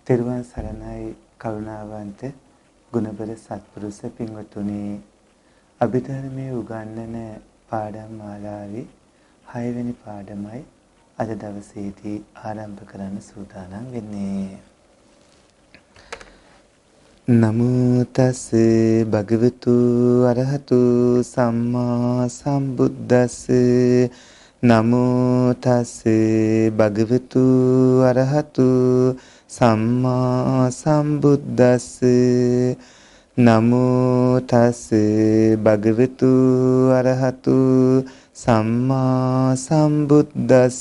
තෙරුවන් සරණයි කරුණාවන්ත ගුණබර සත්පුරුෂ පින්වතුනි අභිධර්මයේ උගන්වන පාඩම් මාලාවේ 6 වෙනි පාඩමයි අද දවසේදී ආරම්භ කරන්න සූදානම් වෙන්නේ. නමෝ තස් භගවතු අරහතු සම්මා සම්බුද්දස්ස නමෝ තස් භගවතු අරහතු සම්මා සම්බුද්දස්ස නමෝ තස් භගවතු අරහතු සම්මා සම්බුද්දස්ස.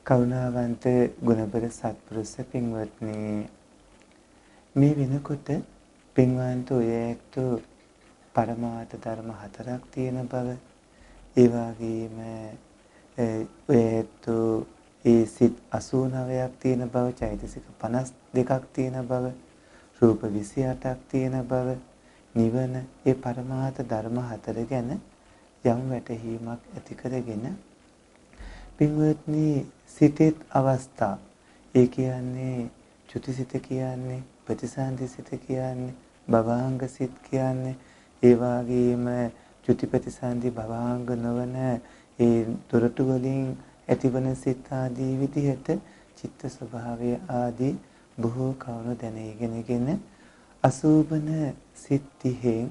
කරුණාවන්ත ගුණබර සත්පුරුෂ පින්වත්නි, මේ වෙනකොට පින්වන්ත ඔය ඇත්තු පරමාර්ථ ධර්ම 4ක් තියෙන බව, ඒ වගේම ඔය ඇත්තු ඒ සිත් 89ක් තියෙන බව, චෛතසික 52ක් තියෙන බව, රූප 28ක් තියෙන බව, නිවන, ඒ පරමාර්ථ ධර්ම 4 ගැන යම් වැටහීමක් ඇති කරගෙන පින්වත්නි සිතේත් අවස්ථා, ඒ කියන්නේ චුතිසිත කියන්නේ, ප්‍රතිසන්දි සිත කියන්නේ, භවාංග සිත කියන්නේ, ඒ වගේම චුති ප්‍රතිසන්දි භවාංග නොවන ඒ දොරටු වලින් ඇතිවන සිත ආදී විදිහට චිත්ත ස්වභාවය ආදී බොහෝ කවුණු දැන ඉගෙනගෙන අසූබන සිත් 30න්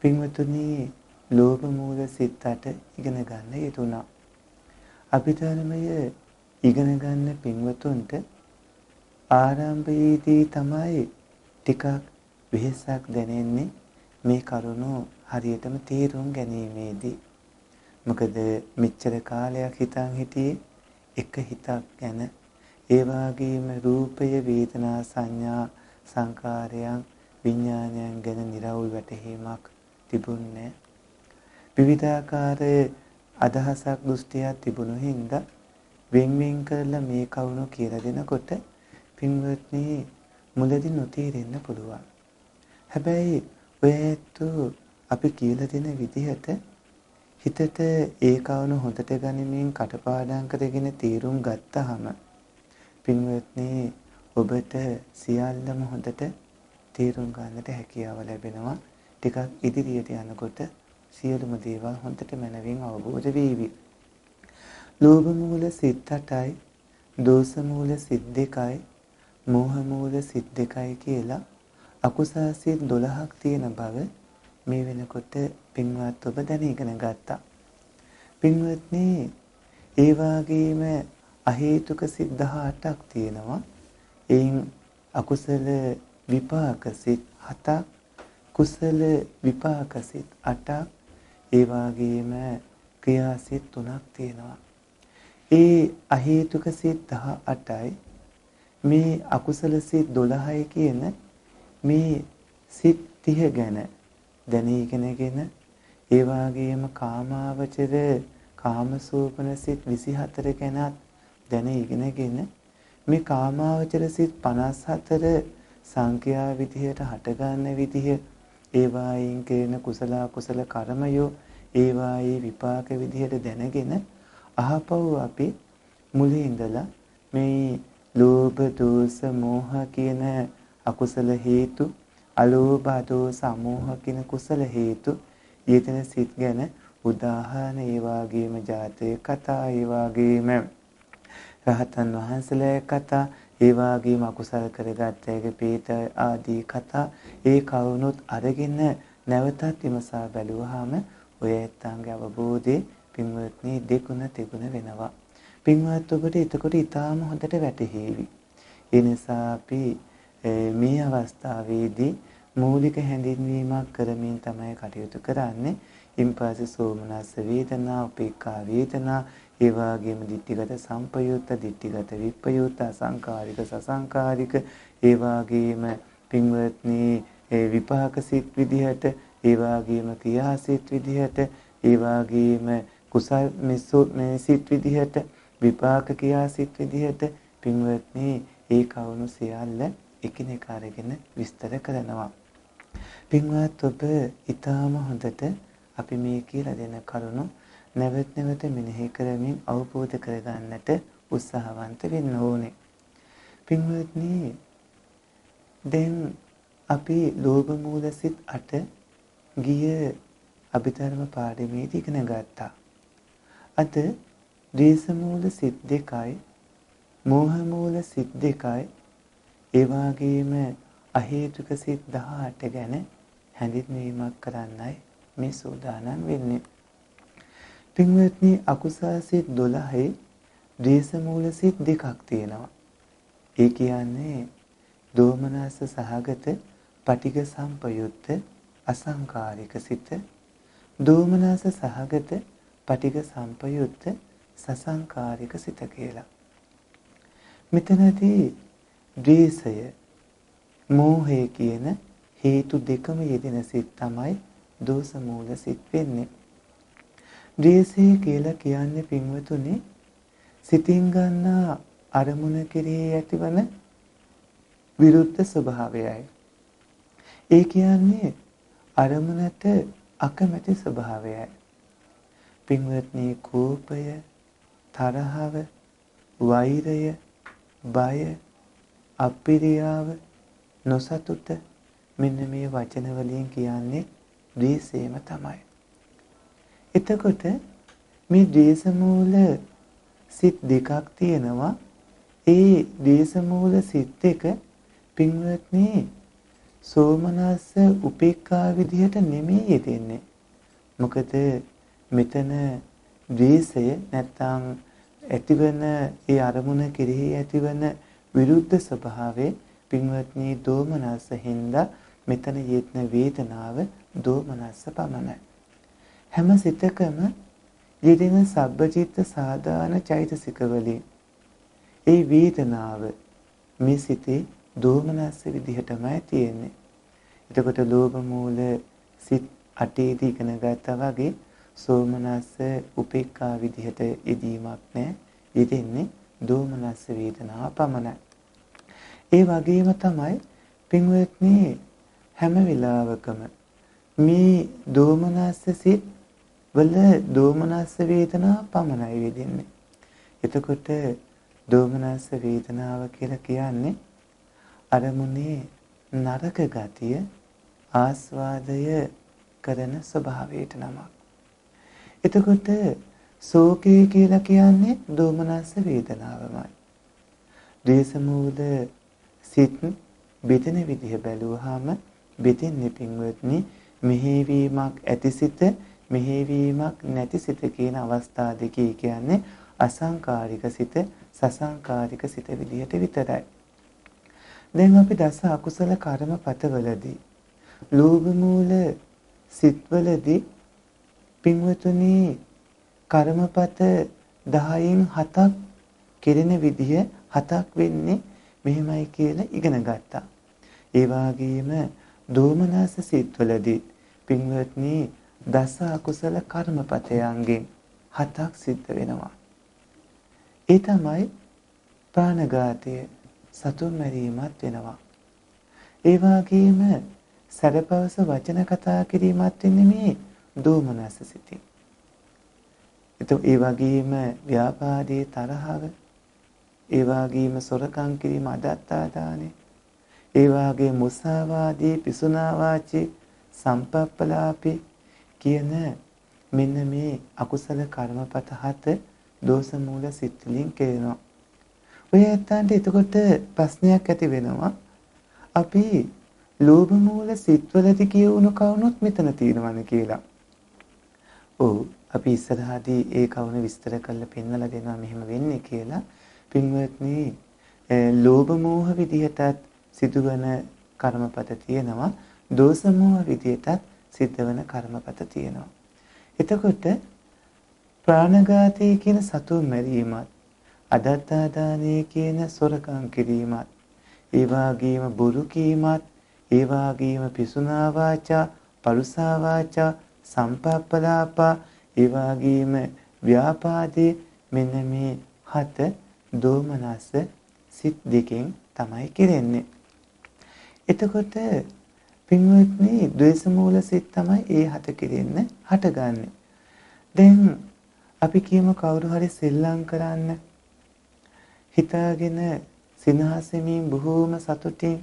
පින්වතුනි ලෝභ මූල සිත් 8 ඉගෙන ගන්න යෙදුණා. අභිධර්මය ඉගෙන ගන්න පින්වතුන්ට ආරම්භයේදී තමයි ටිකක් වෙහෙසක් දැනෙන්නේ මේ කරුණු හරියටම තේරුම් ගැනීමේදී. මොකද මෙච්චර කාලයක් හිතන් හිටියේ එක හිතක් ගැන, ඒ වගේම රූපය, වේදනා, සංඥා, සංකාරයන්, විඥානයන් ගැන නිරවුල් වැටහීමක් තිබුණේ. විවිධාකාර අදහසක්, දෘෂ්ටියක් තිබුණු හින්දා වෙන් කරලා මේ කවුණු කියලා දෙනකොට පින්වත්නි මුලදී නොතේරෙන්න පුළුවන්. හැබැයි ඔය ඇත්තු අපි කියලා දෙන විදිහට හිතට ඒ කවුණු හොඳට ගනිමින් කටපාඩම් කරගෙන තීරුම් ගත්තාම පින්වත්නි ඔබට සියල්ලම හොඳට තීරුම් ගන්නට හැකියාව ලැබෙනවා. ටිකක් ඉදිරියට යනකොට සියලුම දේවල් හොඳට මනවින් අවබෝධ වේවි. ලෝභ මූල සිත් 8යි, දෝෂ මූල සිත් 2යි, මෝහ මූල සිත් 2යි කියලා අකුසල සිත් 12ක් තියෙන බව මේ වෙනකොට පින්වත් ඔබ දැන ඉගෙන ගත්තා. පින්වත්නි, ඒ වගේම අහේතුක සිත් 18ක් තියෙනවා. එයින් අකුසල විපාක සිත් 7ක්, කුසල විපාක සිත් 8ක්, ඒ වගේම ක්‍රියාසිත 3ක් තියෙනවා. ඒ අහේතුක සිත් 18යි මේ අකුසල සිත් 12යි කියන මේ සිත් 30 ගැන දැන ඉගෙනගෙන, ඒ වගේම කාමාවචර කාමසෝපන සිත් 24 ගැනත් දැන ඉගෙනගෙන, මේ කාමාවචර සිත් 54 සංඛ්‍යා විදිහට හටගන්න විදිහ, ඒ වයින් කරන කුසල අකුසල කර්මයෝ ඒ වායේ විපාක විදිහට දැනගෙන අහපව් අපි මුලින් ඉඳලා මේ ලෝභ දෝෂ මෝහ කියන අකුසල හේතු, අලෝභ දෝෂ මෝහ කියන කුසල හේතු යෙදෙන සිත් ගැන උදාහරණ, ඒ වගේම ජාතක කතා, ඒ වගේම රහතන් වහන්සේලා කතා, ඒ වගේම අකුසල කරගත් අයගේ පීත ආදී කතා, ඒ කවුනොත් අරගෙන නැවතත් විමසා බැලුවාම ඔය ඇත්තන්ගේ අවබෝධය පින්වත්නි දෙගුණ තෙගුණ වෙනවා. පින්වත් ඔබට එතකොට ඊටාම හොඳට වැටහෙවි. ඒ නිසා අපි මේ අවස්ථාවේදී මූලික හැඳින්වීමක් කරමින් තමයි කටයුතු කරන්නේ. ඉන්පස්සේ සෝමනස්ස වේදනා, උපේක්ඛා වේදනා, ඒ වගේම ditthිගත සම්පයුත්ත, ditthිගත විප්පයුත්ත, අසංකාරික සසංකාරික, ඒ වගේම පින්වත්නි විපාක සිත් විදිහට, ඒ වගේම ක්‍රියාසිත විදිහට, ඒ වගේම කුසල් මේ සිත් විදිහට, විපාක ක්‍රියාසිත විදිහට පින්වත්නි ඒ කවුණු සියල්ල එකිනෙක අරගෙන විස්තර කරනවා. පින්වත් ඔබ ඊටාම හොඳට අපි මේ කියලා දෙන කරුණු නැවත නැවත මෙනෙහි කරමින් අවබෝධ කරගන්නට උත්සාහවන්ත වෙන්න ඕනේ. පින්වත්නි, දැන් අපි ලෝභ මූල සිත් 8 ගිය අභිධර්ම පාඩමේදී ඉගෙන ගත්තා. අද ද්වේෂ මූල සිත් 2යි, මෝහ මූල සිත් 2යි, ඒ වගේම අහේතුක සිත් 18 ගැන හැඳින්වීමක් කරන්නයි මේ සූදානම් වෙන්නේ. පින්වත්නි, අකුසල සිත් 12යි ද්වේෂ මූල සිත් 2ක් තියෙනවා. ඒ කියන්නේ දෝමනස සහගත පටිඝ සම්පයුත්ත අසංකාරික සිත, දෝමනස සහගත පටිඝ සම්පයුත්ත සසංකාරික සිත කියලා. මෙතනදී ද්වේෂය, මෝහය කියන හේතු දෙකම යෙදෙන සිත් තමයි දෝෂ මූල සිත් වෙන්නේ. ද්වේෂය කියලා කියන්නේ පින්වතුනි, සිතින් ගන්නා අරමුණ කෙරෙහි ඇතිවන විරුද්ධ ස්වභාවයයි. ඒ කියන්නේ අරමුණට අකමැති ස්වභාවයයි. පින්වත්නි, කෝපය, තරහව, වෛරය, බය, අපිරියාව, නොසතුට, මෙන්න මේ වචන වලින් කියන්නේ ද්වේෂයම තමයි. එතකොට මේ ද්වේෂ මූල සිත් දෙකක් තියෙනවා. ඒ ද්වේෂ මූල සිත් දෙක පින්වත්නි සෝමනස්ස උපේක්ඛා විදිහට නෙමෙයි යෙදෙන්නේ. මොකද මෙතන ද්වේෂය නැත්තම් ඇතිවන ඒ අරමුණ කෙරෙහි ඇතිවන විරුද්ධ ස්වභාවයේ පින්වත්නි දෝමනස්ස හින්දා මෙතන යෙදෙන වේදනාව දෝමනස්ස පමණයි. හැම සිතකම යෙදෙන සබ්බචිත්ත සාධාන චෛතසික වලින් ඒ වේදනාව මේ සිතේ දෝමනස්ස විදිහටමයි තියෙන්නේ. එතකොට ලෝභ මූල සිත් 8 ඉගෙන ගත්තා වගේ සෝමනස්ස උපේක්ඛා විදිහට යෙදීමක් නැහැ. යෙදෙන්නේ දෝමනස්ස වේදනාව පමණයි. ඒ වගේම තමයි පින්වත්නි හැම වෙලාවකම මේ දෝමනස්ස සිත් වල දෝමනස්ස වේදනාව පමණයි යෙදෙන්නේ. එතකොට දෝමනස්ස වේදනාව කියලා කියන්නේ අරමුණේ නරක ගතිය ආස්වාදය කරන ස්වභාවයට නමක්. එතකොට ශෝකය කියලා කියන්නේ දෝමනස්ස වේදනාවමයි. ද්වේෂ මූල සිත් බෙදෙන විදිහ බැලුවාම බෙදෙන්නේ පින්වත්නි මෙහෙවීමක් ඇතිසිත, මෙහෙවීමක් නැතිසිත කියන අවස්ථා දෙකේ කියන්නේ අසංකාරික සිත, සසංකාරික සිත විදිහට විතරයි. දැන් අපි දස අකුසල කර්මපතවලදී ලෝභ මූල සිත්වලදී පින්වතුනි කර්මපත 10න් 7ක් කෙරෙන විදිහ 7ක් වෙන්නේ මෙහෙමයි කියලා ඉගෙන ගත්තා. ඒ වගේම දෝමනස සිත්වලදී පින්වත්නි දස අකුසල කර්මපතයන්ගෙන් 7ක් සිද්ධ වෙනවා. ඒ තමයි ප්‍රාණඝාතය, සතුන් මැරීමත් වෙනවා. ඒ වගේම සැඩපවස වචන කතා කිරීමත් වෙන්නේ මේ දෝමනස සිතින්. ඒ වගේම ව්‍යාපාදයේ තරහව, ඒ වගේම සොරකම් කිරීම, අදත්තාදානෙ, ඒ වගේ මුසාවාදී, පිසුනා වාචී, සම්පප්පලාපේ කියන මෙන්න මේ අකුසල කර්මපත 7 දෝෂ මූල සිත් වලින් කෙරෙනවා. ඔය ඇත්තන්ට එතකොට ප්‍රශ්නයක් ඇති වෙනවා. අපි ලෝභ මූල සිත්වලදී කියවුණු කවුනොත් මෙතන තියෙනවනේ කියලා. ඔව්, අපි ඉස්සරහදී ඒ කවුන විස්තර කරලා පෙන්වලා දෙනවා මෙහෙම වෙන්නේ කියලා. පින්වත්නි, ලෝභ මෝහ විදිහටත් සිදුවන කර්මපත තියෙනවා, දෝෂ මෝහ විදිහටත් සිද්ධවන කර්මපත තියෙනවා. එතකොට ප්‍රාණඝාතය කියන සතුන් මැරීමත්, අදත්තාදානය කියන සොරකම් කිරීමත්, ඒ වගේම බොරු කීමත්, ඒ වගේම පිසුනා වාචා, පරුසා වාචා, සම්පප්පලාපා, ඒ වගේම ව්‍යාපාදේ, මෙන්න මේ 7 දෝමනස්ස සිත් දෙකෙන් තමයි කෙරෙන්නේ. එතකොට පින්වත්නි ද්වේෂ මූල සිත් තමයි ඒ 7 කෙරෙන්න හටගන්නේ. දැන් අපි කියමු කවුරු හරි සෙල්ලම් කරන්න හිතාගෙන සිනහසෙමින් බොහෝම සතුටින්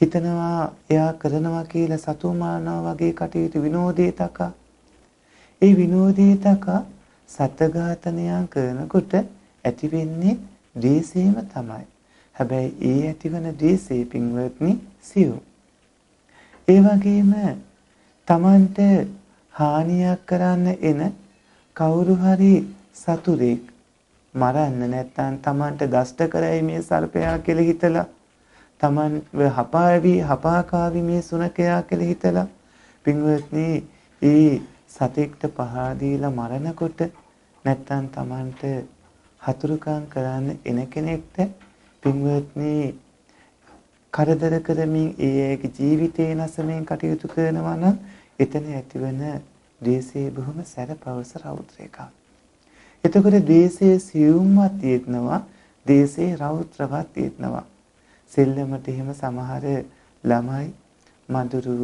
හිතනවා එයා කරනවා කියලා සතුමානවා වගේ කටයුතු විනෝදේ තකා. ඒ විනෝදේ තකා සත්ඝාතනයන් කරනකොට ඇති වෙන්නේ ද්වේෂයම තමයි. හැබැයි ඒ ඇතිවන ද්වේෂේ පින්වත්නි සියුම්. ඒ වගේම Tamanට හානියක් කරන්න එන කවුරු හරි සතුරෙක් මරන්න නැත්නම් Tamanට දෂ්ට කරයි මේ සර්පයා කියලා හිතලා Tamanව හපාකාවි මේ සුනකයා කියලා හිතලා පින්වත්නි ඒ සතෙක්ට පහර දීලා මරනකොට නැත්නම් Tamanට හතුරුකම් කරන්න එන කෙනෙක්ට පින්වත්නි කරදර කරමින් ඒගේ ජීවිතේ නැසමින් කටයුතු කරනවා නම් එතන ඇතිවන ද්වේෂයේ බොහොම සැරපවස රෞද්‍ර එකක්. එතකොට ද්වේෂයේ සියුම්වත් තියෙනවා, ද්වේෂයේ රෞද්‍රවත් තියෙනවා. සෙල්ලමට එහෙම සමහර ළමයි මඳුරුව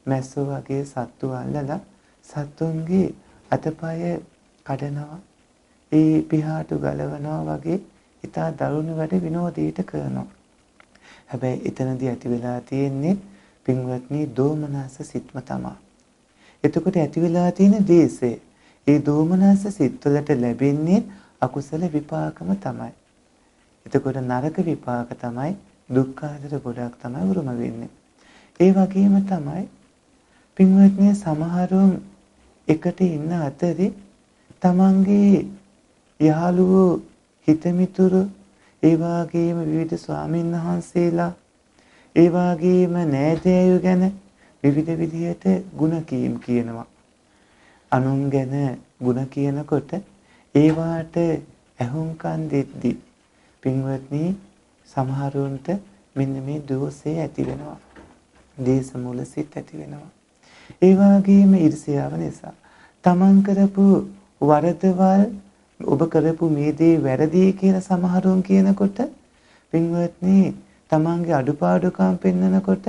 මැස්සෝ වගේ සත්තු අල්ලලා සත්තුන්ගේ අතපය කඩනවා. ඒ පිහාටු ගලවනවා වගේ ඉතා දරුණු වැඩ විනෝදීට කරනවා. හැබැයි එතනදී ඇති වෙලා තියෙන්නේ පින්වත්නි දෝමනස සිත්ම තමයි. එතකොට ඇති වෙලා තියෙන ද්වේෂය. ඒ දෝමනස සිත්වලට ලැබෙන්නේ අකුසල විපාකම තමයි. එතකොට නරක විපාක තමයි දුක්ඛාදර ගොඩක් තමයි උරුම වෙන්නේ. ඒ වගේම තමයි පින්වත්නි සමහරුන් එකට ඉන්න අතරේ තමන්ගේ යහළුවෝ හිතමිතුරු ඒ වගේම විවිධ ස්වාමීන් වහන්සේලා ඒ වගේම නෑදෑයෝ ගැන විවිධ විදිහට ಗುಣ කියනවා. අනුන් ගැන ಗುಣ කියනකොට ඒවාට ඇහුම්කන් දෙද්දි පින්වත්නි සමහරුන්ට මෙන්න මේ දෝෂය ඇති වෙනවා. දේශ මූල සිත් ඇති වෙනවා. ඒ වගේම ඊර්ෂ්‍යාව නිසා තමන් කරපු වරදවල් ඔබ කරපු මේ දේ වැරදි කියලා සමහරුන් කියනකොට පින්වත්නි තමන්ගේ අඩුපාඩුකම් පෙන්නකොට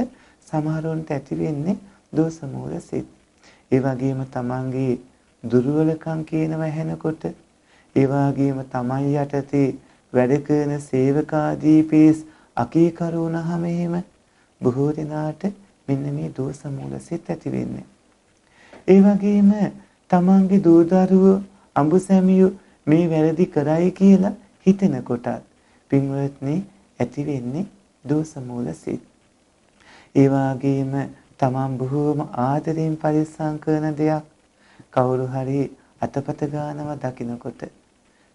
සමහරුන්ට ඇති වෙන්නේ දෝෂ මූල සිත්. ඒ වගේම තමන්ගේ දුර්වලකම් කියනවා ඇහෙනකොට ඒ වගේම තමන් යටතේ වැඩ කරන සේවකාදී පිරිස් අකීකරු වුණාම එහෙම බොහෝ දෙනාට මෙන්න මේ දෝෂ මූල සිත් ඇති වෙන්නේ. ඒ වගේම තමන්ගේ දූ දරුවෝ අඹුසැමියෝ මේ වැරදි කරයි කියලා හිතෙන කොටත් පින්වත්නි ඇති වෙන්නේ දෝෂ මූල සිත්. ඒ වගේම තමන් බොහෝම ආදරෙන් පරිස්සම් කරන දෙයක් කවුරු හරි අතපත ගන්නවා දකිනකොට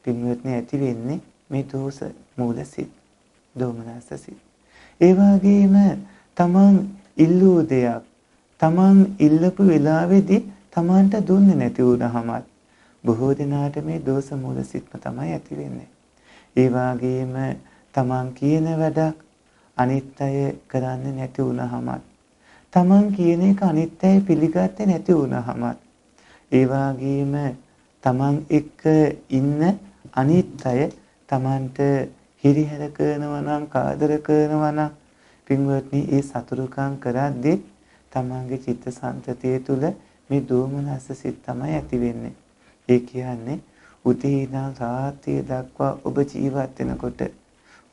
පින්වත්නි ඇති වෙන්නේ මේ දෝෂ මූල සිත්, දෝමනස සිත්. ඒ වගේම තමන් ඉල්ලූ දෙයක් තමන් ඉල්ලපු වෙලාවේදී තමන්ට දුන්නේ නැති වුණාමත් බොහෝ දෙනාට මේ දෝෂ මූල සිත්ම තමයි ඇති වෙන්නේ. ඒ වගේම තමන් කියන වැඩක් අනිත් අය කරන්නේ නැති වුණාමත් තමන් කියන එක අනිත් අය පිළිගත්තේ නැති වුණාමත් ඒ වගේම තමන් එක්ක ඉන්න අනිත් අය තමන්ට හිරිහැර කරනවා නම් කාදර කරනවා නම් පින්වත්නි ඒ සතුරුකම් කරද්දී තමන්ගේ චිත්තසංතතිය තුළ මේ දෝමනස සිත් තමයි ඇති වෙන්නේ. ඒ කියන්නේ උදේ ඉඳන් රාත්‍රිය දක්වා ඔබ ජීවත් වෙනකොට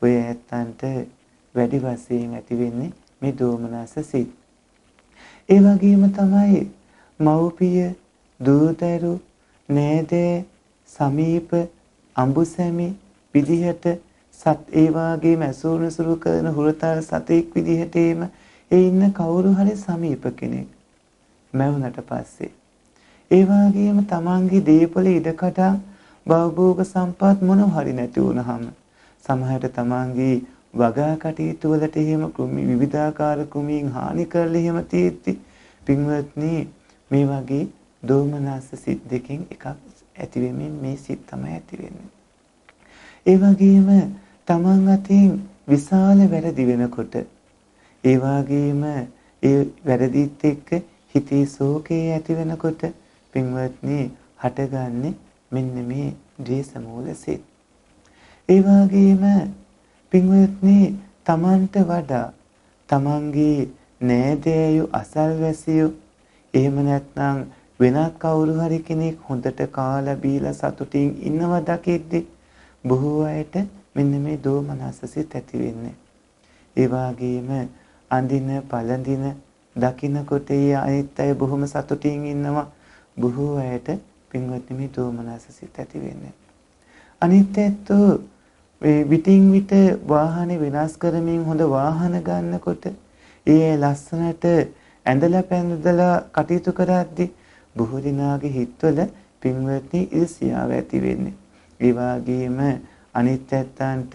ඔය ඇත්තන්ට වැඩි වශයෙන් ඇති වෙන්නේ මේ දෝමනස සිත්. ඒ වගේම තමයි මව්පිය, දූදරු, නෑදෑ, සමීප, අඹුසැමි විදිහට සත් ඒ වගේම ඇසුරුසුරු කරන හුරතල් සතෙක් විදිහට ඒ ඉන්න කවුරු හරි සමීප කෙනෙක් මැවුනට පස්සේ ඒ වගේම තමන්ගේ දීපල ඉඩකඩම් භවභෝග සම්පත් මොනව හරි නැති වුනහම සමහරට තමන්ගේ වගා කටයුතු වලට එහෙම විවිධාකාර කුමීන් හානි කරලා එහෙම තියෙද්දි පින්වත්නි මේ වගේ දෝමනස සිත් දෙකෙන් එකක් ඇති වෙමින් මේ සිත් තමයි ඇති වෙන්නේ. ඒ වගේම තමන් අතින් විශාල වැරදි වෙනකොට ඒ වගේම ඒ වැරදිත් එක්ක හිතේ ශෝකේ ඇති වෙනකොට පින්වත්නි හටගන්නේ මෙන්න මේ ද්වේෂ මූල සිත්. ඒ වගේම පින්වත්නි තමන්ට වඩා තමන්ගේ නෑදෑයෝ අසල්වැසියෝ එහෙම නැත්නම් වෙනත් කවුරු හරි කෙනෙක් හොඳට කාලා බීලා සතුටින් ඉන්නවා දකිද්දි බොහෝ අයට මෙන්න මේ දෝමනසසිත ඇති වෙන්නේ. ඒ වගේම අඳින පළඳින දකින්නකොට ඒ අනිත් අය බොහොම සතුටින් ඉන්නවා. බොහෝ අයට පින්වත්නි මේ දෝමනසසිත ඇති වෙන්නේ. අනිත් ඇත්තෝ විටින් විට වාහනේ විනාශ කරමින් හොඳ වාහන ගන්නකොට ඒ ලස්සනට ඇඳලා පැන්දලා කටයුතු කරද්දී බොහෝ දිනාගේ හිතවල පින්වත්නි ඊර්ෂ්‍යාව ඇති වෙන්නේ. ඒ වගේම අනිත් ඇත්තන්ට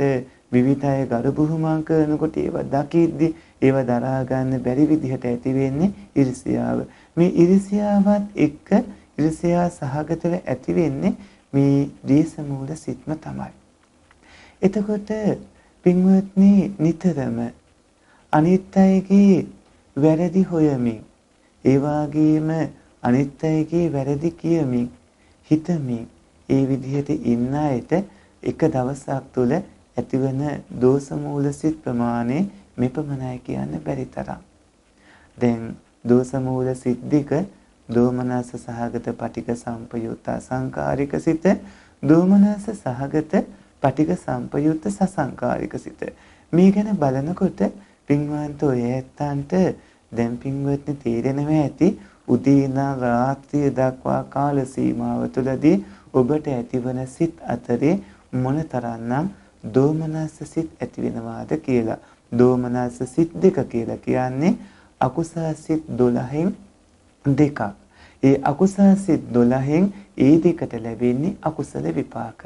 විවිධ අය ගරු බුහුමන් කරනකොට ඒවා දකිද්දී ඒවා දරා ගන්න බැරි විදිහට ඇති වෙන්නේ ඊර්ෂ්‍යාව. මේ ඊර්ෂ්‍යාවත් එක්ක ඊර්ෂ්‍යා සහගතව ඇති වෙන්නේ මේ දේශ මූල සිත්ම තමයි. එතකොට පින්වත්නි නිතරම අනිත් අයගේ වැරදි හොයමින් ඒ වගේම අනිත් අයගේ වැරදි කියමින් හිතමින් ඒ විදිහට ඉන්න අයට එක දවසක් තුළ ඇතිවන දෝෂ මූල සිත් ප්‍රමාණය මෙපමණයි කියන්න බැරි තරම්. දැන් දෝෂ මූල සිත් දෙක දෝමනස සහගත පටික සම්පයුත්ත අසංකාරික සිත, දෝමනස සහගත පටික සම්පයුත්ත සසංකාරික සිත. මේ ගැන බලනකොට පින්වන්ත ඔය ඇත්තන්ට දැන් පින්වත්නි තේරෙනවා ඇති උදේ ඉඳන් රාත්‍රිය දක්වා කාල සීමාව තුළදී ඔබට ඇතිවන සිත් අතරේ මොනතරම්නම් දෝමනස සිත් ඇති වෙනවාද කියලා. දෝමනස සිත් දෙක කියලා කියන්නේ අකුසල සිත් 12න් දෙකක්. ඒ අකුසල සිත් 12න් ඒ දෙකට ලැබෙන්නේ අකුසල විපාක.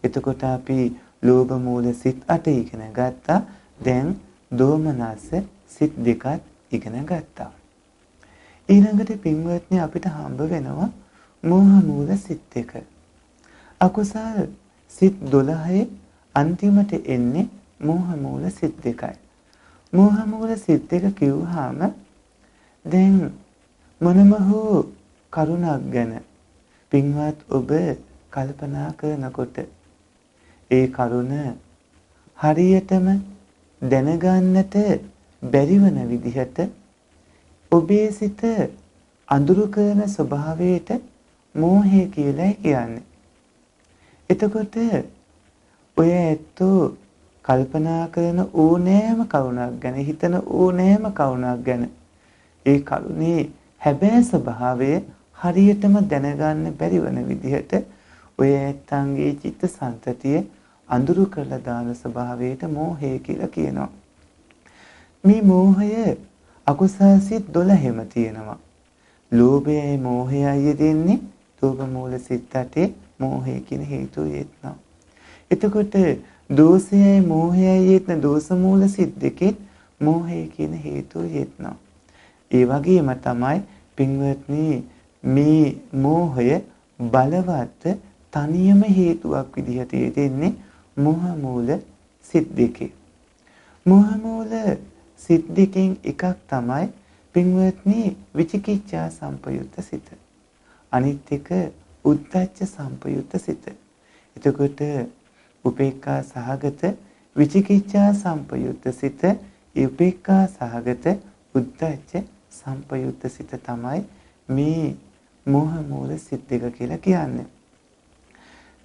එතකොට අපි ලෝභ මූල සිත් 8 ඉගෙන ගත්තා. දැන් දෝමනස සිත් දෙකක් ඉගෙන ගත්තා. ඊළඟට පින්වත්නි අපිට හම්බ වෙනවා මෝහ මූල සිත් දෙක. අකුසල සිත් 12 අන්තිමට එන්නේ මෝහ මූල සිත් දෙකයි. මෝහ මූල සිත් දෙක කිව්වහම දැන් මොනම හෝ කරුණක් ගැන පින්වත් ඔබ කල්පනා කරනකොට ඒ කරුණ හරියටම දැනගන්නට බැරි වෙන විදිහට ඔබේ සිත අඳුරු කරන ස්වභාවයට මෝහය කියලා කියන්නේ. එතකොට ඔය ඇත්තෝ කල්පනා කරන ඕනෑම කරුණක් ගැන හිතන ඕනෑම කරුණක් ගැන ඒ කරුණේ හැබෑ ස්වභාවය හරියටම දැනගන්න බැරි වෙන විදිහට ඔය ඇත්තන්ගේ චිත්ත සංතතිය අඳුරු කරලා දාන ස්වභාවයට මෝහය කියලා කියනවා. මේ මෝහය අකුසල සිත් 12ෙම තියෙනවා. ලෝභයයි මෝහයයි යෙදෙන්නේ ලෝභ මූල සිත් 8 මෝහය කියන හේතුව යෙදෙනවා. එතකොට දෝෂයයි මෝහයයි යෙදෙන දෝෂ මූල සිත් දෙකෙත් මෝහය කියන හේතුව යෙදෙනවා. ඒ වගේම තමයි පින්වත්නි මේ මෝහය බලවත් තනියම හේතුවක් විදිහට යෙදෙන්නේ මෝහ මූල සිත් දෙකේ. මෝහ මූල සිත් දෙකෙන් එකක් තමයි පින්වත්නි විචිකිච්ඡා සම්පයුත්ත සිත. අනිත් එක උද්ධච්ච සම්පයුත්ත සිත. එතකොට උපේක්ඛා සහගත විචිකිච්ඡා සම්පයුත්ත සිත, උපේක්ඛා සහගත උද්ධච්ච සම්පයුත්ත සිත තමයි මේ මෝහ මූල සිත් දෙක කියලා කියන්නේ.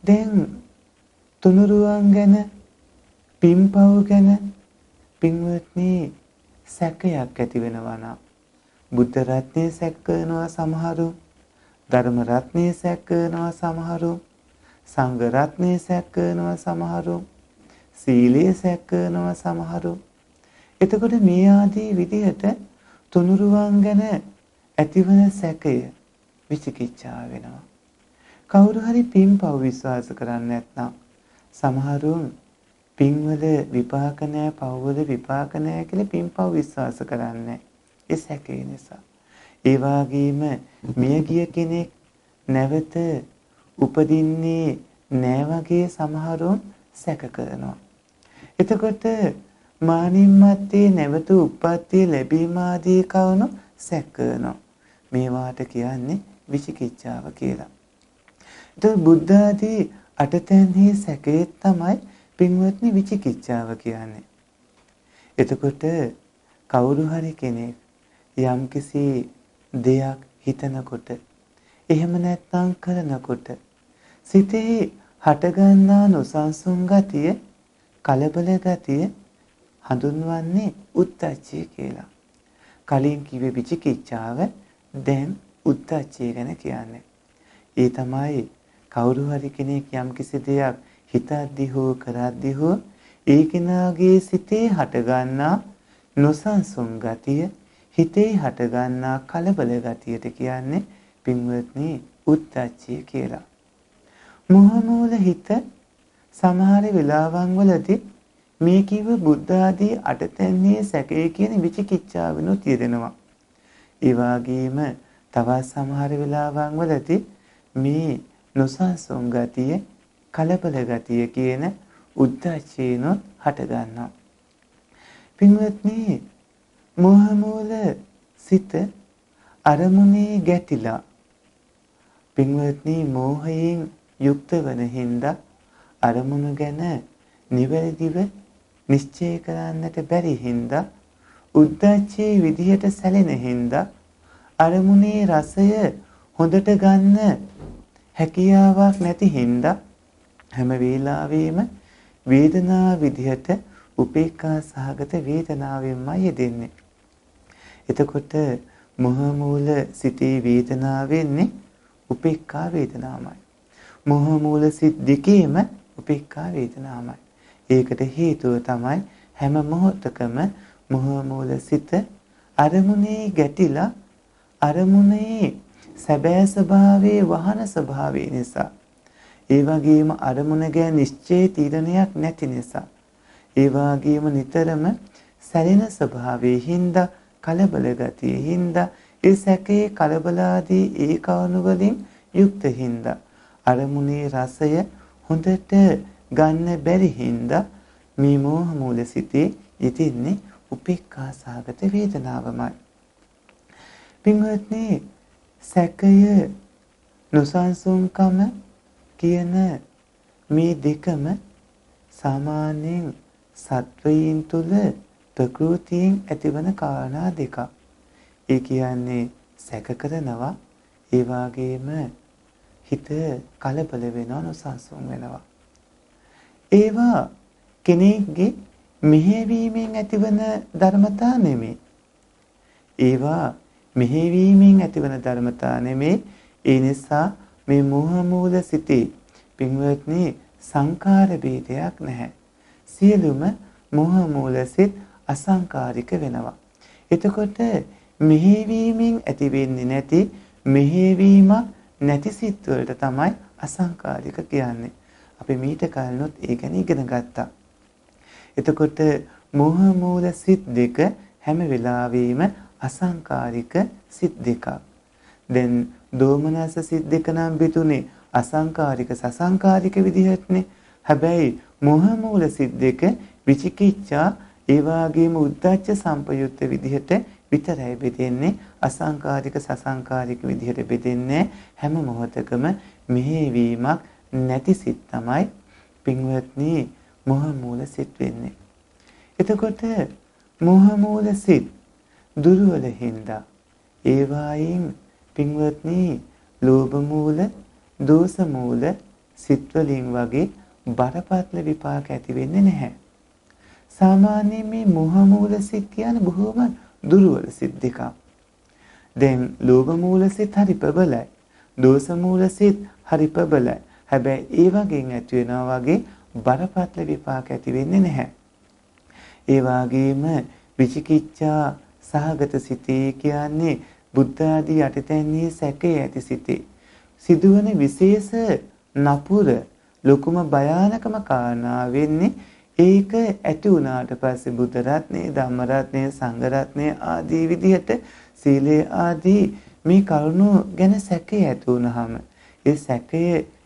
දැන් තුනුරුවන් ගැන පින්පව් ගැන පින්වත්නි සැකයක් ඇති වෙනවා නම් බුද්ධ රත්නයේ සැක කරනවා සමහරු, ධර්ම රත්නයේ සැක කරනවා සමහරු, සංඝ රත්නයේ සැක කරනවා සමහරු, සීලයේ සැක කරනවා සමහරු. එතකොට මේ ආදී විදිහට තුනුරුවන් ගැන ඇතිවන සැකය විචිකිච්ඡා වෙනවා. කවුරු හරි පින්පව් විශ්වාස කරන්නේ නැත්නම් සමහරුන් පින්වල විපාක නැහැ, පව්වල විපාක නැහැ කියලා පින්පව් විශ්වාස කරන්නේ. ඒ සැකේ නිසා. ඒ වගේම මිය ගිය කෙනෙක් නැවත උපදින්නේ නැහැ වගේ සමහරුන් සැක කරනවා. එතකොට මානිම්මත්තේ නැවත උප්පත්තිය ලැබීම ආදී කවුණු සැක කරනවා. මේවාට කියන්නේ විචිකිච්ඡාව කියලා. ඒතකොට බුද්ධ ආදී අටතැන්හි සැකේ තමයි පින්වත්නි විචිකිච්ඡාව කියන්නේ. එතකොට කවුරු හරි කෙනෙක් යම්කිසි දෙයක් හිතනකොට එහෙම නැත්නම් කරනකොට සිතේ හටගන්නා නොසන්සුන් ගතිය, කලබල ගතිය හඳුන්වන්නේ උද්දච්චය කියලා. කලින් කිව්වේ විචිකිච්ඡාව, දැන් උද්දච්චය ගැන කියන්නේ. ඒ තමයි කවුරු හරි කෙනෙක් යම් කිසි දෙයක් හිතද්දි හෝ කරද්දි හෝ ඒ කෙනාගේ සිතේ හටගන්නා නොසන්සුන් ගතිය, හිතේ හටගන්නා කලබල ගතියට කියන්නේ පින්වත්නි උද්දච්චය කියලා. මොහ මූල හිත සමහර වෙලාවන් වලදී මේ කිව්ව බුද්ධ ආදී අටතැන්නේ සැකේ කියන විචිකිච්ඡාවෙනුත් යෙදෙනවා. ඒ වගේම තවත් සමහර වෙලාවන් වලදී මේ නොසන්සුන් ගතිය, කලබල ගතිය කියන උද්දච්චයනොත් හට ගන්නවා. පින්වත්නි මොහ මූල සිත අරමුණේ ගැටිලා පින්වත්නි මෝහයෙන් යුක්ත වන හින්දා අරමුණු ගැන නිවැරදිව නිශ්චය කරන්නට බැරි හින්දා උද්දච්චයේ විදිහට සැලෙන හින්දා අරමුණේ රසය හොඳට ගන්න හැකියාවක් නැති හින්දා හැම වෙලාවෙම වේදනාව විදිහට උපේක්ඛා සහගත වේදනාවෙන්මයි යෙදෙන්නේ. එතකොට මොහ මූල සිතේ වේදනාව වෙන්නේ උපේක්ඛා වේදනාවයි. මොහ මූල සිත් දෙකේම උපේක්ඛා වේදනාවයි. ඒකට හේතුව තමයි හැම මොහොතකම මොහ මූල සිත අරමුණේ ගැටිලා අරමුණේ සැබෑ ස්වභාවයේ වහන ස්වභාවය නිසා, ඒ වගේම අරමුණ ගැන නිශ්චය තීරණයක් නැති නිසා, ඒ වගේම නිතරම සැලෙන ස්වභාවයේ හින්දා, කලබල ගතියේ හින්දා, ඒ සැකේ කලබල ආදී ඒ කවණු වලින් යුක්ත හින්දා අරමුණේ රසය හොඳට ගන්න බැරි හින්දා මේ මෝහ මූල සිතේ යෙදෙන්නේ උපේක්ඛා සහගත වේදනාවමයි. පින්වත්නි සැකය නොසන්සුන්කම කියන මේ දෙකම සාමාන්‍යයෙන් සත්වයින් තුල ප්‍රകൃතියෙන් ඇතිවන කාරණා දෙකක්. ඒ කියන්නේ සැක කරනවා, ඒ වගේම හිත කලබල වෙනවා, නොසන්සුන් වෙනවා. ඒවා කෙනෙක්ගේ මෙහෙවීමෙන් ඇතිවන ධර්මතා නෙමෙයි. ඒවා මෙහෙවීමෙන් ඇතිවන ධර්මතා නෙමෙයි. ඒ නිසා මේ මෝහ මූල සිතේ පින්වත්නි සංකාර ભેදයක් නැහැ. සියලුම මෝහ මූල සිත් අසංකාරික වෙනවා. එතකොට මෙහෙවීමෙන් ඇති වෙන්නේ නැති මෙහෙවීමක් නැති සිත් වලට තමයි අසංකාරික කියන්නේ. අපි මීට කලිනුත් ඒ ගැන ඉගෙන ගත්තා. එතකොට මෝහ මූල සිත් දෙක හැම වෙලාවෙම අසංකාරික සිත් දෙකක්. දැන් දෝමනස සිත් දෙක නම් බෙදුනේ අසංකාරික සසංකාරික විදිහටනේ. හැබැයි මෝහ මූල සිත් දෙක විචිකිච්ඡා ඒ වගේම උද්ධච්ච සම්පයුක්ත විදිහට විතරයි බෙදෙන්නේ. අසංකාරික සසංකාරික විදිහට බෙදෙන්නේ. හැම මොහොතකම මෙහෙවීමක් නැති සිත් තමයි පින්වත්නි මෝහ මූල සිත් වෙන්නේ. එතකොට මෝහ මූල සිත් දුර්වල හින්දා ඒ වයින් පින්වත්නි ලෝභ මූල, දෝෂ මූල සිත් වලින් වගේ බරපතල විපාක ඇති වෙන්නේ නැහැ. සාමාන්‍යයෙන් මේ මෝහ මූල සිත් කියන්නේ බොහොම දුර්වල සිත් දෙකක්. දැන් ලෝභ මූල සිත් හරි ප්‍රබලයි. දෝෂ මූල සිත් හරි ප්‍රබලයි. හැබැයි ඒ වගේන් ඇති වෙනවා වගේ බරපතල විපාක ඇති වෙන්නේ නැහැ. ඒ වගේම විචිකිච්ඡා සහගත සිතේ කියන්නේ බුද්ධ ආදී යටිතැන්නේ සැකේ ඇති සිතේ සිදුවන විශේෂ නපුර ලොකුම භයානකම කාරණා වෙන්නේ ඒක ඇති වුණාට පස්සේ බුද්ධ රත්නේ, ධම්ම රත්නේ, සංඝ රත්නේ ආදී විදිහට සීලේ ආදී මේ කරුණු ගැන සැකේ ඇති වුණාම ඒ සැකය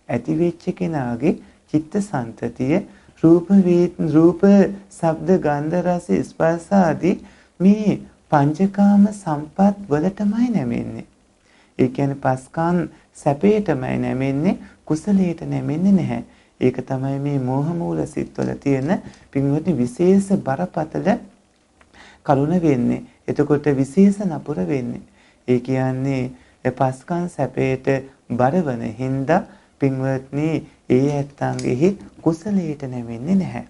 ඇති වෙච්ච කෙනාගේ චිත්තසංතතිය රූප, ශබ්ද, ගන්ධ, රස, ස්පර්ශ ආදී මේ පංචකාම සම්පත් වලටමයි නැමෙන්නේ. ඒ කියන්නේ පස්කම් සැපේටමයි නැමෙන්නේ, කුසලයට නැමෙන්නේ නැහැ. ඒක තමයි මේ මෝහ මූල සිත්වල තියෙන පින්වත්නි විශේෂ බරපතල කරුණ වෙන්නේ. එතකොට විශේෂ නපුර වෙන්නේ. ඒ කියන්නේ පස්කම් සැපයට බරවන හින්දා පින්වත්නි ඒ ඇත්තන්ගෙහි කුසලයට නැවෙන්නේ නැහැ.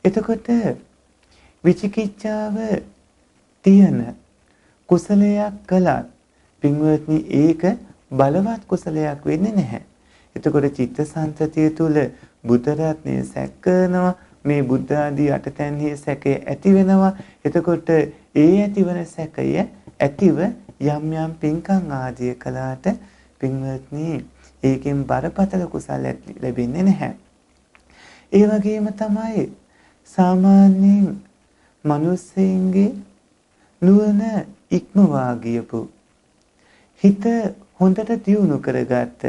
එතකොට විචිකිච්ඡාව තියෙන කුසලයක් කළත් පින්වත්නි ඒක බලවත් කුසලයක් වෙන්නේ නැහැ. එතකොට චිත්තසංතතිය තුල බුද්ධ රත්නය සැකනවා, මේ බුද්ධ ආදී අටතැන්හි සැකය ඇති වෙනවා. එතකොට ඒ ඇතිවන සැකය ඇතිව යම් යම් පින්කම් ආදී කළාට පින්වත්නි ඒකෙන් බරපතල කුසල ලැබෙන්නේ නැහැ. ඒ වගේම තමයි සාමාන්‍යයෙන් මිනිස්සෙන්ගේ නුවණ ඉක්මවා ගියපු හිත හොඳට දියුණු කරගත්ත,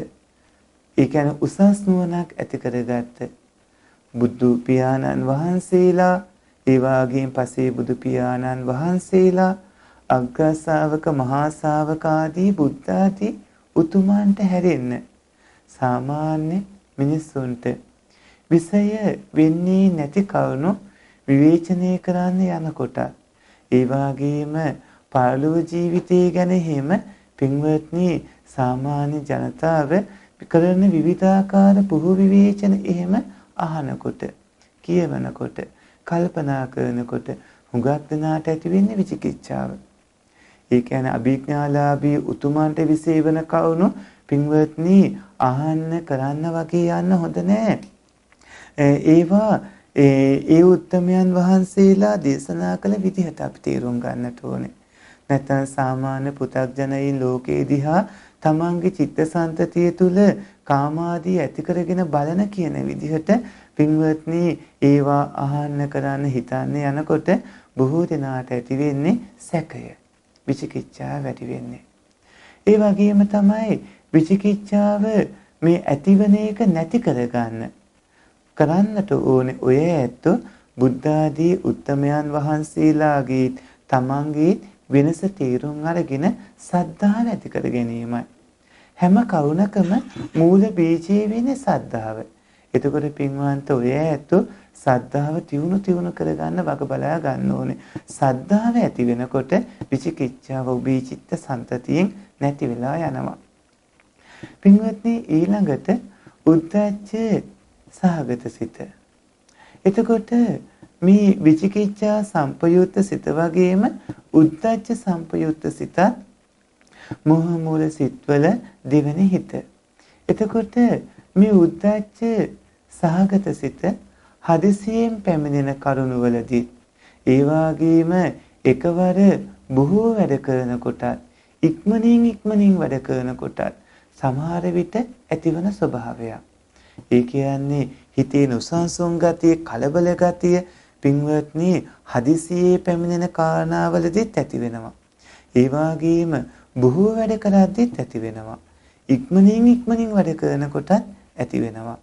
ඒ කියන්නේ උසස් නුවණක් ඇති කරගත්ත බුදු පියාණන් වහන්සේලා, ඒ වගේම පසේ බුදු පියාණන් වහන්සේලා, අග්‍ර ශාවක මහා ශාවක ආදී බුද්ධ ආදී උතුමන්ට හැරෙන්න සාමාන්‍ය මිනිස්සුන්ට විෂය වෙන්නේ නැති කරුණු විවේචනය කරන්න යනකොට, ඒ වගේම පරලෝක ජීවිතය ගැන හැම පින්වත්නි සාමාන්‍ය ජනතාව කරන විවිධාකාර පුහු විවේචන එහෙම අහනකොට, කියවනකොට, කල්පනා කරනකොට හුඟක් දෙනාට ඇති වෙන්නේ විචිකිච්ඡාව. ඒ කියන්නේ අභිඥාලාභී උතුමන්ට විසේවන කවුණු පින්වත්නි අහන්න කරන්න වගේ යන්න හොඳ නෑ. ඒවා ඒ උත්තමයන් වහන්සේලා දේශනා කළ විදිහට අපි තේරුම් ගන්නට ඕනේ. නැත්නම් සාමාන්‍ය පු탁ජනයින් ලෝකේ දිහා තමන්ගේ චිත්තසංතතිය තුල කාමාදී ඇති කරගෙන බලන කියන විදිහට පින්වත්නි ඒවා අහන්න කරන්න හිතන්න යනකොට බොහෝ දෙනාට ඇති වෙන්නේ සැකය, විචිකිච්ඡාව වැඩි වෙන්නේ. ඒ වගේම තමයි විචිකිච්ඡාව මේ ඇතිවන එක නැති කරගන්න කරන්නට ඕනේ ඔය ඇත්තෝ බුද්ධ ආදී උත්තමයන් වහන්සේලාගේ තමන්ගේ වෙනස තේරුම් අරගෙන සද්ධාව ඇති කර ගැනීමයි. හැම කරුණකම මූල බීජය වෙන්නේ සද්ධාව. එතකොට පින්වන්ත ඔය ඇත්තෝ සද්ධාව තියුණු කරගන්න වග බලා ගන්න ඕනේ. සද්ධාව ඇති වෙනකොට විචිකිච්ඡාව ඔබේ චිත්ත සන්තතියෙන් නැති වෙලා යනවා. පින්වත්නි ඊළඟට උද්ධච්ච සහගත සිත. එතකොට මේ විචිකිච්ඡා සම්පයුත්ත සිත වගේම උද්ධච්ච සම්පයුත්ත සිතත් මෝහ මූල සිත්වල දෙවෙනි හිත. එතකොට මේ උද්ධච්ච සහගත සිත හදිසියෙන් පැමිණෙන කරුණවලදී ඒ වගේම එකවර බොහෝ වැඩ කරනකොට ඉක්මනින් වැඩ කරනකොට සමහර විට ඇතිවන ස්වභාවයක්. ඒ කියන්නේ හිතේ නොසන්සුන් ගතිය, කලබල ගතිය පින්වත්නි හදිසියේ පැමිණෙන කාරණාවලදීත් ඇති වෙනවා. ඒ වගේම බොහෝ වැඩ කරද්දීත් ඇති වෙනවා. ඉක්මනින් වැඩ කරනකොටත් ඇති වෙනවා.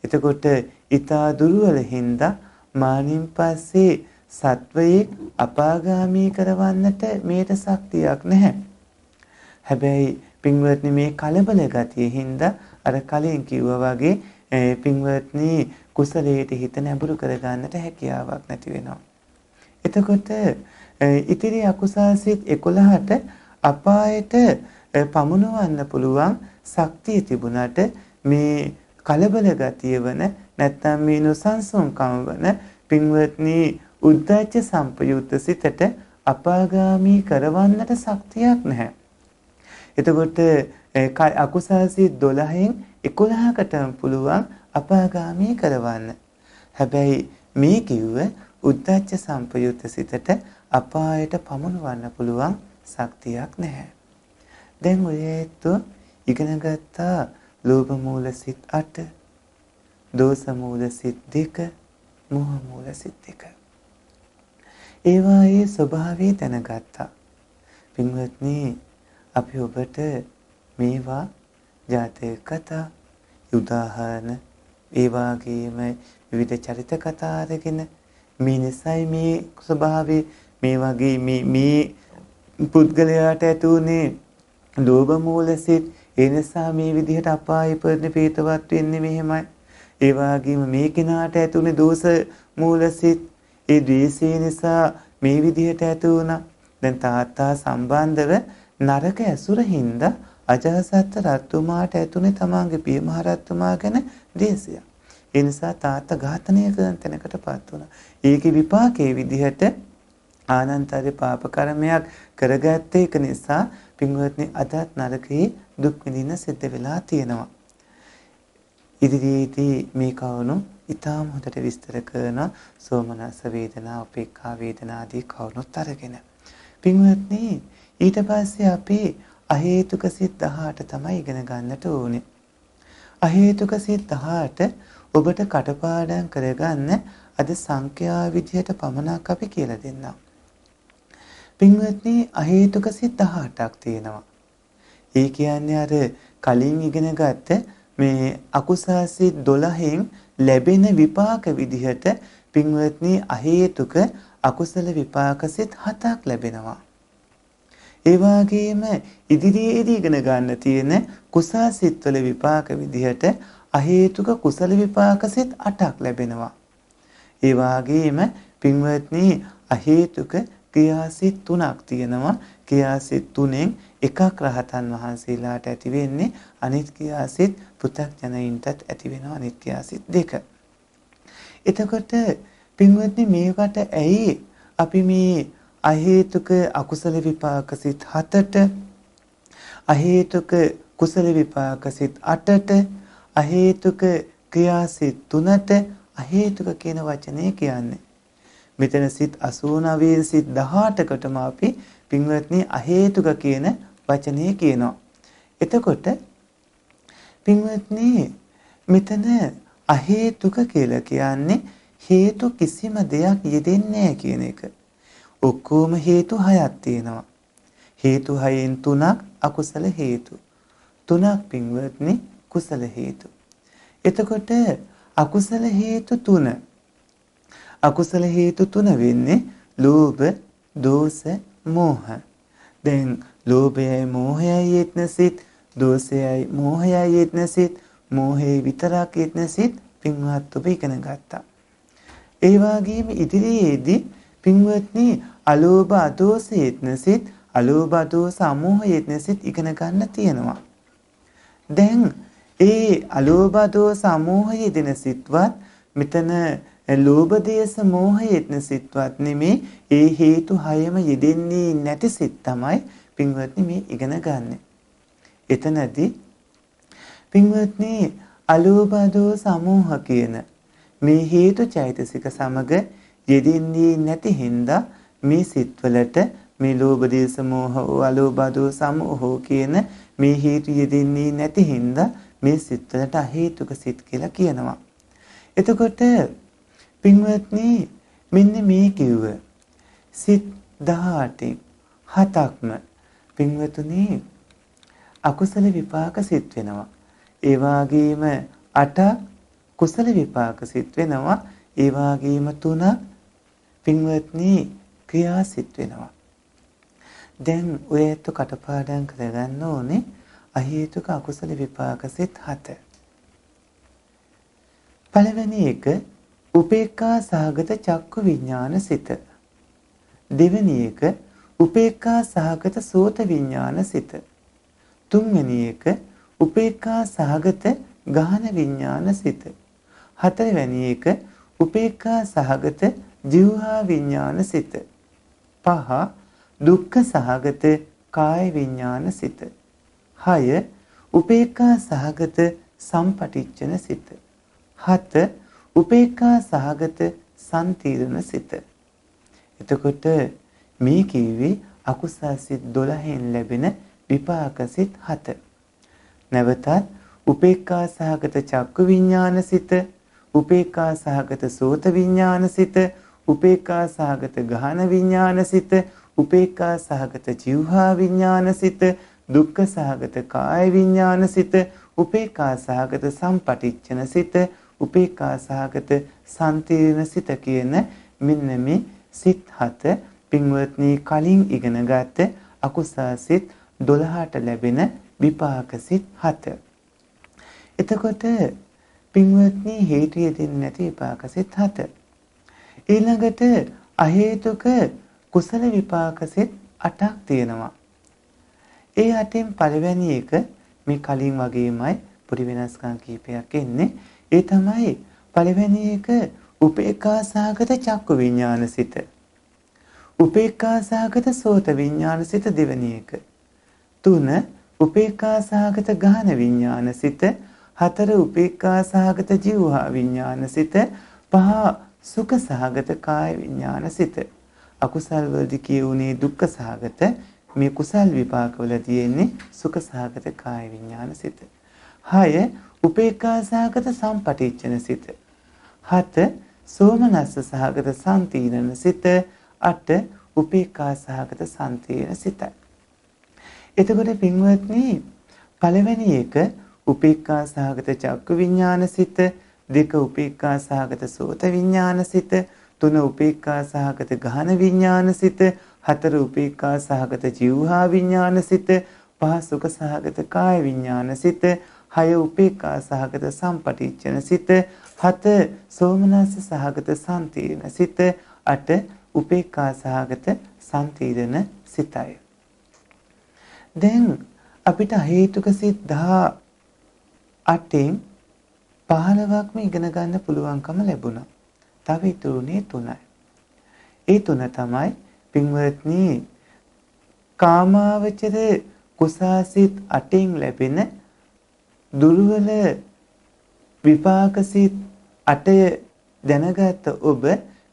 එතකොට ඊතා දුර්වල හින්දා මානින් පස්සේ සත්වයේ අපාගාමී කරවන්නට මේට ශක්තියක් නැහැ. හැබැයි පින්වත්නි මේ කලබල ගතිය හින්දා අර කලින් කිව්වා වගේ පින්වත්නි කුසලයට හිත නැඹුරු කරගන්නට හැකියාවක් නැති වෙනවා. එතකොට ඉතිරි අකුසල් සිත් 11ට අපායට පමුණවන්න පුළුවන් ශක්තිය තිබුණාට මේ කලබල ගතිය වන නැත්නම් මේ නොසන්සුන්කම් වන පින්වත්නි උද්ධච්ච සම්පයුත්ත සිතට අපාගාමී කරවන්නට ශක්තියක් නැහැ. එතකොට අකුසල් සිත් 12න් 11කටම පුළුවන් අපාගාමී කරවන්න. හැබැයි මේ කිව්ව උද්ධච්ච සම්පයුත්ත සිතට අපායට පමුණවන්න පුළුවන් ශක්තියක් නැහැ. දැන් ඔය ඉගෙන ගත්තා ලෝභ මූල සිත් 8, දෝෂ මූල සිත් 2, මෝහ මූල සිත් 2. ඒවායේ ස්වභාවය දැනගත්තා. පින්වත්නි අපි ඔබට මේවා ජාතක කතා, උදාහරණ, ඒ වගේම විවිධ චරිත කතා අරගෙන මේ නිසයි මේ ස්වභාවය මේ වගේ මේ පුද්ගලයාට ඇතුනේ ලෝභ මූල සිත්, ඒ නිසා මේ විදිහට අපාය ඉපදෙන ප්‍රේතවත් වෙන්නේ මෙහෙමයි. ඒ වගේම මේ කෙනාට ඇතුනේ දෝෂ මූල සිත්, ඒ ද්වේෂය නිසා මේ විදිහට ඇතුණා. දැන් තාත්තා සම්බන්ධව නරක ඇසුර හින්දා අජාසත් රජතුමාට ඇතුනේ තමන්ගේ පිය මහ රජතුමා ගැන දේශයක්. ඒ නිසා තාත්තා ඝාතනය කරන තැනකටපත් වුණා. ඒකේ විපාකයේ විදිහට ආනන්තරේ පාප කර්මයක් කරගත්ත එක නිසා පින්වත්නි අදත් නරකයේ දුක් විඳින්න සිද්ධ වෙලා තියෙනවා. ඉදිරියේදී මේ කවුණු ඊටාම හොඳට විස්තර කරන සෝමනස්ස වේදනා, උපේක්ඛා වේදනා ආදී කවුණුත් අරගෙන. පින්වත්නි ඊට පස්සේ අපි අහේතුක සිත් 18 තමයි ඉගෙන ගන්නට ඕනේ. අහේතුක සිත් 18 ඔබට කටපාඩම් කරගන්න අද සංඛ්‍යා විදියට පමණක් අපි කියලා දෙන්නම්. පින්වත්නි අහේතුක සිත් 18ක් තියෙනවා. ඒ කියන්නේ අර කලින් ඉගෙන ගත්ත මේ අකුසල සිත් 12න් ලැබෙන විපාක විදිහට පින්වත්නි අහේතුක අකුසල විපාක සිත් 7ක් ලැබෙනවා. ඒ වගේම ඉදිරියේදී ඉගෙන ගන්න තියෙන කුසල සිත්වල විපාක විදිහට අහේතුක කුසල විපාක සිත් 8ක් ලැබෙනවා. ඒ වගේම පින්වත්නි අහේතුක ක්‍රියාසිත 3ක් තියෙනවා. ක්‍රියාසිත 3න් එකක් රහතන් වහන්සේලාට ඇති වෙන්නේ, අනිත් ක්‍රියාසිත පෘථග්ජනයින්ටත් ඇති වෙනවා, අනිත් ක්‍රියාසිත 2. එතකොට පින්වත්නි මේකට ඇයි අපි මේ අහේතුක අකුසල විපාක සිත් 7ට, අහේතුක කුසල විපාක සිත් 8ට, අහේතුක ක්‍රියාසිත 3ට අහේතුක කියන වචනේ කියන්නේ? මෙතන සිත් 89 සිත් 18කටම අපි පින්වත්නි අහේතුක කියන වචනේ කියනවා. එතකොට පින්වත්නි මෙතන අහේතුක කියලා කියන්නේ හේතු කිසිම දෙයක් යෙදෙන්නේ නැහැ කියන එක. ඔක්කොම හේතු 6ක් තියෙනවා. හේතු 6න් 3ක් අකුසල හේතු. 3ක් පින්වත්නි කුසල හේතු. එතකොට අකුසල හේතු 3. අකුසල හේතු 3 වෙන්නේ ලෝභ, දෝෂ, මෝහ. දැන් ලෝභයයි මෝහයයි යෙත්න සිත්, දෝෂයයි මෝහයයි යෙත්න සිත්, මෝහේ විතරක් යෙත්න සිත් පින්වත් ඔබ ඉගෙන ගත්තා. ඒ වගේම ඉදිරියේදී පින්වත්නි අලෝභ, අදෝෂ යෙත්න සිත්, අලෝභ, අදෝෂ, අමෝහ යෙත්න සිත් ඉගෙන ගන්න තියෙනවා. දැන් ඒ අලෝභ, අදෝෂ, අමෝහ යෙදෙන සිත්වත් මෙතන ලෝභ, දේශ, මෝහ යෙත්න සිත්වත් නෙමේ. ඒ හේතු 6ම යෙදෙන්නේ නැති සිත් තමයි පින්වත්නි මේ ඉගෙන ගන්න. එතනදී පින්වත්නි අලෝභ, අදෝෂ, අමෝහ කියන මේ හේතු චෛතසික සමග යෙදෙන්නේ නැති හින්දා මේ සිත්වලට මේ ලෝභ, දේශ, මෝහ, අලෝභ, අදෝෂ, අමෝහ කියන මේ හේතු යෙදෙන්නේ නැති හින්දා මේ සිත්වලට අහේතුක සිත් කියලා කියනවා. එතකොට පින්වත්නි මෙන්න මේ කිව්ව සිත් 18න් 7ක්ම පින්වතුනි අකුසල විපාක සිත් වෙනවා. ඒ වගේම 8ක් කුසල විපාක සිත් වෙනවා. ඒ වගේම 3ක් පින්වත්නි ක්‍රියා සිත් වෙනවා. දැන් ඔයත් කටපාඩම් කරගන්න ඕනේ අහේතුක අකුසල විපාක සිත් 7. පළවෙනි එක උපේක්ඛා සහගත චක්කු විඥාන සිත. දෙවෙනි එක උපේක්ඛා සහගත සෝත විඥාන සිත. තුන්වෙනි එක උපේක්ඛා සහගත ගාහන විඥාන සිත. හතරවෙනි එක උපේක්ඛා සහගත ජීවහා විඥාන සිත. 5 දුක්ඛ සහගත කාය විඥාන සිත. 6 උපේක්ඛා සහගත සම්පටිච්ඡන සිත. 7 උපේක්ඛා සහගත සම්තිරණ සිත. එතකොට මේ කිව්වේ අකුසල සිත් 12න් ලැබෙන විපාක සිත් 7. නැවතත් උපේක්ඛා සහගත චක්කු විඥාන සිත, උපේක්ඛා සහගත සෝත විඥාන සිත, උපේක්ඛා සහගත ගාහන විඥාන සිත, උපේක්ඛා සහගත ජීවහා විඥාන සිත, දුක්ඛ සහගත කාය විඥාන සිත, උපේක්ඛා සහගත සම්පටිච්ඡන සිත, උපේක්ඛා සහගත සම්තිරණ සිත කියන මෙන්න මේ සිත් 7 පින්වත්නි කලින් ඉගෙනගත් අකුසල සිත් 12ට ලැබෙන විපාක සිත් 7. එතකොට පින්වත්නි හේතු යෙදෙන්නේ නැති විපාක සිත් 7. ඒ 8න් පළවෙනි එක මේ කලින් වගේමයි පොඩි වෙනස්කම් කීපයක් එන්නේ. ඒ තමයි පළවෙනි එක උපේක්ඛා සහගත චක්කු විඥානසිත. උපේක්ඛා සහගත සෝත විඥානසිත දෙවෙනි එක. 3 උපේක්ඛා සහගත ගාහන විඥානසිත. 4 උපේක්ඛා සහගත ජීවහා විඥානසිත. 5 සුඛ සහගත කාය විඥානසිත. අකුසල් වලදී කියුනේ දුක්ඛ සහගත, මේ කුසල් විපාකවල තියෙන්නේ සුඛ සහගත කාය විඥානසිත. 6 උපේක්ඛා සහගත සම්පටිච්ඡන සිත. 7 සෝමනස්ස සහගත සම්තීරණ සිත. 8 උපේක්ඛා සහගත සම්තීරණ සිතයි. එතකොට පින්වත්නි පළවෙනි එක උපේක්ඛා සහගත චක්කු විඥානසිත, 2 උපේක්ඛා සහගත සෝත විඥානසිත, 3 උපේක්ඛා සහගත ගහන විඥානසිත, 4 උපේක්ඛා සහගත ජීවහා විඥානසිත, 5 සුඛ සහගත කාය විඥානසිත, 6 උපේක්ඛා සහගත සම්පටිච්ඡන සිත, 7 සෝමනස්ස සහගත සම්තීරණ සිත, 8 උපේක්ඛා සහගත සම්තීරණ සිතයි. දැන් අපිට හේතුක සිත් 18න් 15ක්ම ඉගෙන ගන්න පුළුවන්කම ලැබුණා. තව ඉතුරුනේ 3යි. ඒ 3 තමයි පින්වත්නි කාමාවචර කුසාසිත 8න් ලැබෙන දුර්වල විපාක සිත් 8 දැනගත් ඔබ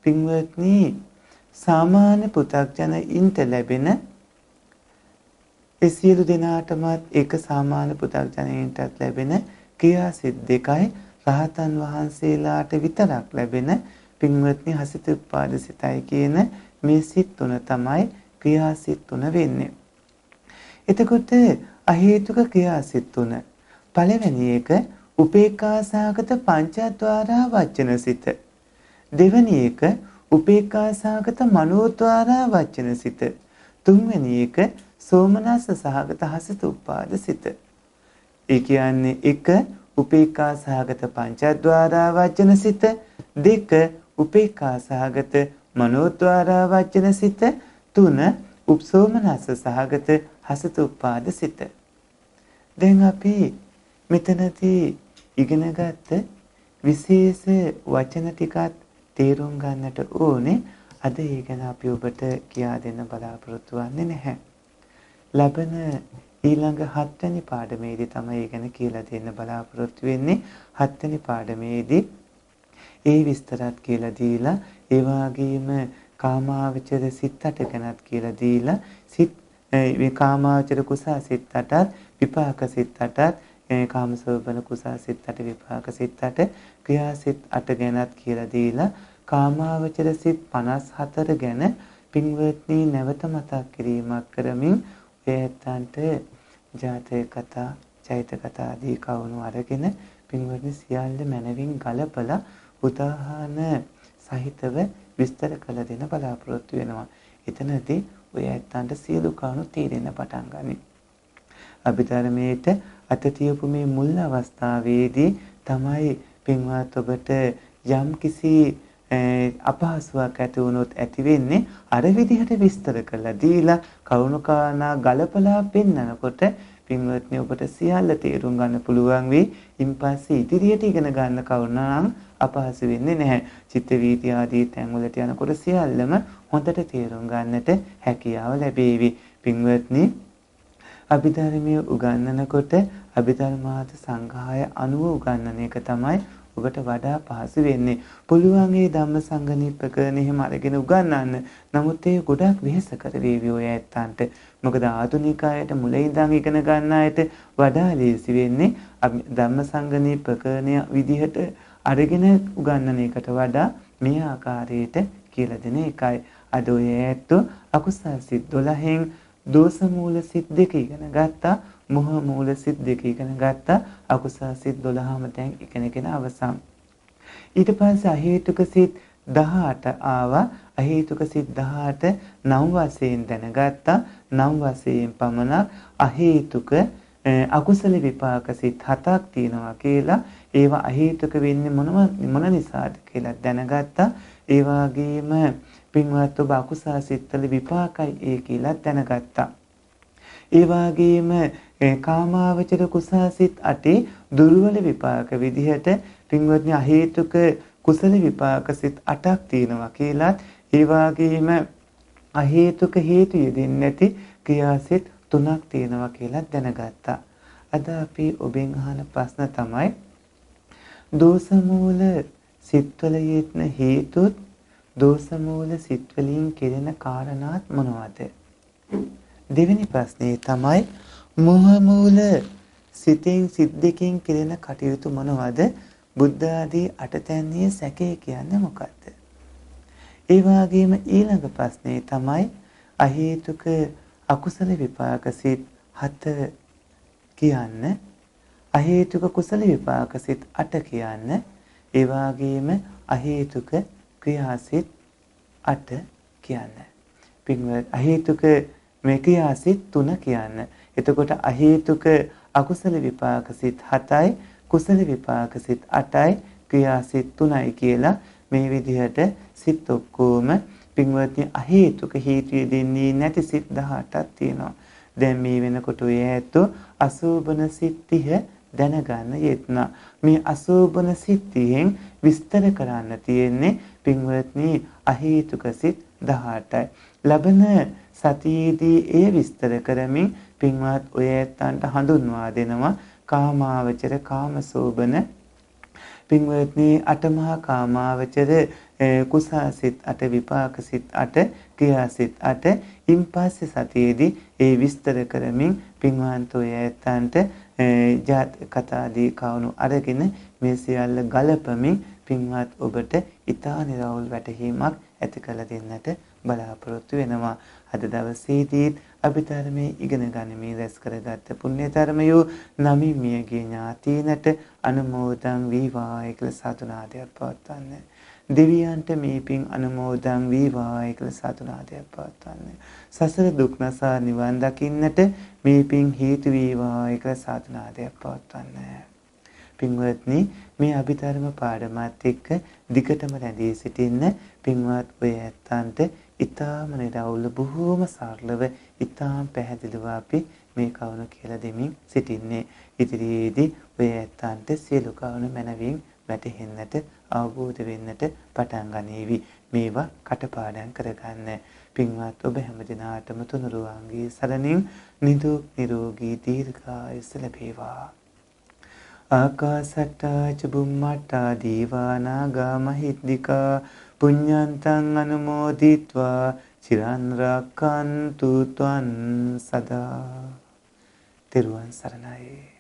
පින්වත්නි සාමාන්‍ය පු탁ජනයින්ට ලැබෙන ඒ සියලු දෙනාටමත් එක සාමාන්‍ය පු탁ජනයින්ටත් ලැබෙන ක්‍රියා සිත් 2යි රහතන් වහන්සේලාට විතරක් ලැබෙන පින්වත්නි හසිත උපාද සිතයි කියන මේ සිත් 3 තමයි ක්‍රියා සිත් 3 වෙන්නේ. එතකොට අහේතුක ක්‍රියා සිත් 3. පළවෙනි එක උපේක්ඛා සහගත පංචද්වාරා වචන සිත. දෙවෙනි එක උපේක්ඛා සහගත මනෝද්වාරා වචන සිත. තුන්වෙනි එක සෝමනස්ස සහගත හසිත උපාද සිත. ඒ කියන්නේ 1 උපේක්ඛා සහගත පංචද්වාරා වචන සිත, 2 උපේක්ඛා සහගත මනෝද්වාරා වචන සිත, 3 උපසෝමනස්ස සහගත හසිත උපාද සිත. දැන් අපි මෙතනදී ඉගෙනගත්ත විශේෂ වචන ටිකක් තේරුම් ගන්නට ඕනේ. අද ඒ ගැන අපි ඔබට කියා දෙන්න බලාපොරොත්තු වෙන්නේ නැහැ. ලබන ඊළඟ 7 වෙනි පාඩමේදී තමයි ඒ ගැන කියලා දෙන්න බලාපොරොත්තු වෙන්නේ. 7 වෙනි පාඩමේදී ඒ විස්තරات කියලා දීලා ඒ වගේම කාමාවචර සිත් 8 ගැනත් කියලා දීලා සිත් මේ කාමාවචර කුසල සිත් 8ත් විපාක සිත් 8ත් කාමසෝබන කුසල සිත් 8 විපාක සිත් 8 ක්‍රියා සිත් 8 ගැනත් කියලා දීලා කාමාවචර සිත් 54 ගැන පින්වත්නි නැවත මතක් කිරීමක් කරමින් එයන්ට ජාතක කතා, චෛත කතා ආදී කවණු අරගෙන පින්වත්නි සියල්ල මනවින් ගලපලා උදාහරණ සහිතව විස්තර කළ දෙන බලාපොරොත්තු වෙනවා. එතනදී ඔය ඇත්තන්ට සියලු කරුණු තේරෙන්න පටන් ගනී. අභිධර්මයේට අත තියපු මේ මුල් අවස්ථාවේදී තමයි පින්වත් ඔබට යම් කිසි අපහසුයක් ඇති වුණොත් ඇති වෙන්නේ අර විදිහට විස්තර කරලා දීලා කරුණු කාරණා ගලපලා පෙන්නනකොට පින්වත්නි ඔබට සියල්ල තේරුම් ගන්න පුළුවන් වෙයි. ඉන්පස්සේ ඉදිරියට ඉගෙන ගන්න කරුණ නම් අපහසු වෙන්නේ නැහැ. චිත්ත වීති ආදී තැන්වලට යනකොට සියල්ලම හොඳට තේරුම් ගන්නට හැකියාව ලැබේවි. පින්වත්නි අභිධර්මයේ උගන්වනකොට අභිධර්මාර්ථ සංග්‍රහය අනුව උගන්වන එක තමයි ඔබට වඩා පහසු වෙන්නේ. පුළුවන් ඒ ධම්ම සංගණිප්පකරණ එහෙම අරගෙන උගන්වන්න. නමුත් ඒ ගොඩක් වෙහෙසකර වේවි ඔය ඇත්තන්ට. මොකද ආධුනික අයට මුල ඉඳන් ඉගෙන ගන්න අයට වඩා ලේසි වෙන්නේ ධම්ම සංගණිප්පකරණ විදිහට අරගෙන උගන්වන එකට වඩා මේ ආකාරයට කියලා දෙන එකයි. අද ඔය ඇත්තෝ අකුසල් සිත් 12න් දෝෂ මූල සිත් 2 ඉගෙන ගත්තා. මොහ මූල සිත් 2 ඉගෙන ගත්තා. අකුසල සිත් 12ම දැන් ඉගෙනගෙන අවසන්. ඊට පස්සේ අහේතුක සිත් 18 ආවා. අහේතුක සිත් 18 නම් වශයෙන් දැනගත්තා. නම් වශයෙන් පමණක් අහේතුක අකුසල විපාක සිත් 7ක් තියෙනවා කියලා ඒවා අහේතුක වෙන්නේ මොන නිසාද කියලා දැනගත්තා. ඒ වගේම පින්වත් ඔබ අකුසල සිත්වල විපාකයි ඒ කියලා දැනගත්තා. ඒ වගේම කාමාවචර කුසාසිත 8 දුර්වල විපාක විදිහට පින්වත්නි අහේතුක කුසල විපාක සිත් 8ක් තියෙනවා කියලාත් ඒ වගේම අහේතුක හේතු යෙදෙන්නේ නැති ක්‍රියාසිත 3ක් තියෙනවා කියලා දැනගත්තා. අද අපි ඔබෙන් අහන ප්‍රශ්න තමයි දෝෂ මූල සිත්වල යෙදෙන හේතුත් දෝෂ මූල සිත්වලින් කෙරෙන කාරණාත් මොනවද? දෙවෙනි ප්‍රශ්නේ තමයි මෝහ මූල සිතෙන් සිත් දෙකෙන් කෙරෙන කටයුතු මොනවද? බුද්ධ ආදී අටතැන්නිය සැකේ කියන්නේ මොකක්ද? ඒ වගේම ඊළඟ ප්‍රශ්නේ තමයි අහේතුක අකුසල විපාක සිත් 7 කියන්න, අහේතුක කුසල විපාක සිත් 8 කියන්න, ඒ වගේම අහේතුක ක්‍රියාසිත 8 කියන්න. පින්වත් අහේතුක මේ ක්‍රියාසිත 3 කියන්න. එතකොට අහේතුක අකුසල විපාක සිත් 7යි, කුසල විපාක සිත් 8යි, ක්‍රියාසිත 3යි කියලා මේ විදිහට සිත් ඔක්කොම පින්වත්නි අහේතුක හේතු දෙන්නේ නැති සිත් 18ක් තියෙනවා. දැන් මේ වෙනකොට ඔය ඇත්තෝ අසෝබන සිත් 30 දැනගන්න යෙත්නා. මේ අසෝබන සිත් 30න් විස්තර කරන්න තියෙන්නේ පින්වත්නි අහේතුක සිත් 18යි. ලබන සතියේදී ඒ විස්තර කරමින් පින්වත් ඔය ඇත්තන්ට හඳුන්වා දෙනවා කාමාවචර කාමසෝබන පින්වත්නි අටමහා කාමාවචර කුසාසිත 8 විපාකසිත 8 ක්‍රියාසිත 8 ඉන්පස්සේ සතියේදී ඒ විස්තර කරමින් පින්වන්ත ඔය ඇත්තන්ට ජාත කතාදී කවුණු අරගෙන මේ සියල්ල ගලපමින් පින්වත් ඔබට ඊතා නිරවුල් වැටහීමක් ඇති කළ දෙන්නට බලාපොරොත්තු වෙනවා. අද දවසේදී අපි ධර්මයේ ඉගෙන ගනිමින් රැස් කරගත්ත පුණ්‍ය ධර්මයෝ නමින් මියගේ ඥාතීනට අනුමෝදන් වේවායි කියලා සාදුනාදයක් පවත්වන්නේ. දෙවියන්ට මේ පින් අනුමෝදන් වේවායි කියලා සාදුනාදයක් පවත්වන්නේ. සසර දුක් නැසා නිවන් දකින්නට මේ පින් හේතු වේවායි කියලා සාදුනාදයක් පවත්වන්නේ. පින්වත්නි මේ අභිධර්ම පාඩමත් එක්ක දිගටම රැඳී සිටින්න පින්වත් ඔය ඇත්තන්ට ඊටාම නිරවුල් බොහෝම සරලව ඊටාම පැහැදිලිව අපි මේ කවුණු කියලා දෙමින් සිටින්නේ. ඉදිරියේදී ඔය ඇත්තන්ට සියලු කවුණු මනවින් වැටහෙන්නට අවබෝධ වෙන්නට පටන් ගනීවි. මේවා කටපාඩම් කරගන්න. පින්වත් ඔබ හැම දිනාටම තුනුරුවන්ගේ සරණින් නිදුක් නිරෝගී දීර්ඝායුෂ ලැබේවා. ආකාසට්ටා චුම්මට්ටා දීවානාගා මහිද්దికා පුඤ්ඤන්තං අනුමෝදිත්වා චිරන් රැක්කන්තු ත්වං සදා. තෙරුවන් සරණයි.